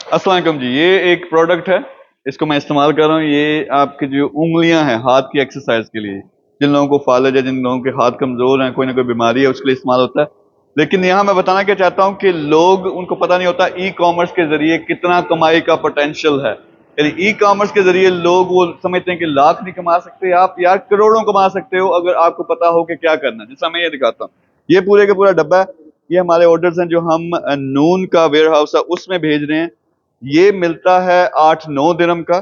अस्सलाम वालेकुम जी। ये एक प्रोडक्ट है, इसको मैं इस्तेमाल कर रहा हूँ। ये आपकी जो उंगलियां हैं हाथ की एक्सरसाइज के लिए, जिन लोगों को फालज है, जिन लोगों के हाथ कमजोर हैं, कोई ना कोई बीमारी है, उसके लिए इस्तेमाल होता है। लेकिन यहाँ मैं बताना क्या चाहता हूँ कि लोग, उनको पता नहीं होता ई कॉमर्स के जरिए कितना कमाई का पोटेंशियल है। यानी ई कॉमर्स के जरिए लोग वो समझते हैं कि लाख नहीं कमा सकते आप, यार करोड़ों कमा सकते हो अगर आपको पता हो कि क्या करना है। जैसा मैं ये दिखाता हूँ, ये पूरे का पूरा डब्बा है। ये हमारे ऑर्डर्स हैं जो हम नून का वेयर हाउस है उसमें भेज रहे हैं। ये मिलता है 8-9 दिरहम का,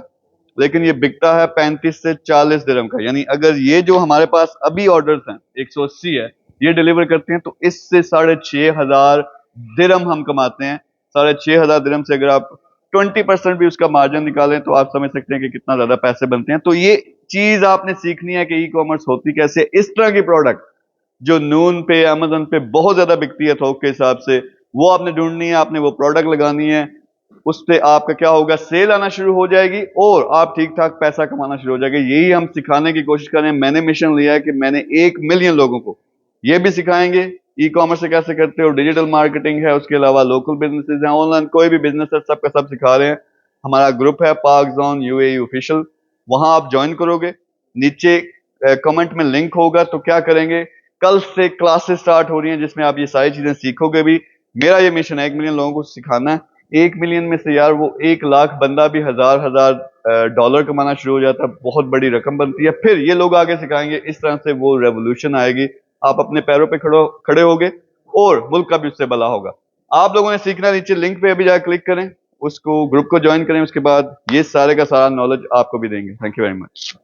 लेकिन ये बिकता है 35 से 40 दिरहम का। यानी अगर ये जो हमारे पास अभी ऑर्डर्स हैं 180 है, ये डिलीवर करते हैं तो इससे 6,500 दिरहम हम कमाते हैं। 6,500 दिरहम से अगर आप 20% भी उसका मार्जिन निकालें तो आप समझ सकते हैं कि कितना ज्यादा पैसे बनते हैं। तो ये चीज आपने सीखनी है कि ई कॉमर्स होती कैसे। इस तरह की प्रोडक्ट जो नून पे, अमेजन पे बहुत ज्यादा बिकती है थोक के हिसाब से, वो आपने ढूंढनी है, आपने वो प्रोडक्ट लगानी है। उस पे आपका क्या होगा, सेल आना शुरू हो जाएगी और आप ठीक ठाक पैसा कमाना शुरू हो जाएगा। यही हम सिखाने की कोशिश कर रहे हैं। मैंने मिशन लिया है कि मैंने 1 मिलियन लोगों को ये भी सिखाएंगे ई कॉमर्स से कैसे करते हो, डिजिटल मार्केटिंग है, उसके अलावा लोकल बिजनेसेस हैं, ऑनलाइन कोई भी बिजनेस है, सबका सब सिखा रहे हैं। हमारा ग्रुप है पाक जोन यूएई ऑफिशियल, वहां आप ज्वाइन करोगे, नीचे कमेंट में लिंक होगा। तो क्या करेंगे, कल से क्लासेस स्टार्ट हो रही हैं जिसमें आप ये सारी चीजें सीखोगे भी। मेरा ये मिशन है 1 मिलियन लोगों को सिखाना है। 1 मिलियन में से यार वो 1 लाख बंदा भी हजार हजार डॉलर कमाना शुरू हो जाता है, बहुत बड़ी रकम बनती है। फिर ये लोग आगे सिखाएंगे, इस तरह से वो रेवोल्यूशन आएगी। आप अपने पैरों पे खड़े होगे और मुल्क का भी उससे भला होगा। आप लोगों ने सीखना, नीचे लिंक पे अभी जाकर क्लिक करें, उसको ग्रुप को ज्वाइन करें, उसके बाद ये सारे का सारा नॉलेज आपको भी देंगे। Thank you very much.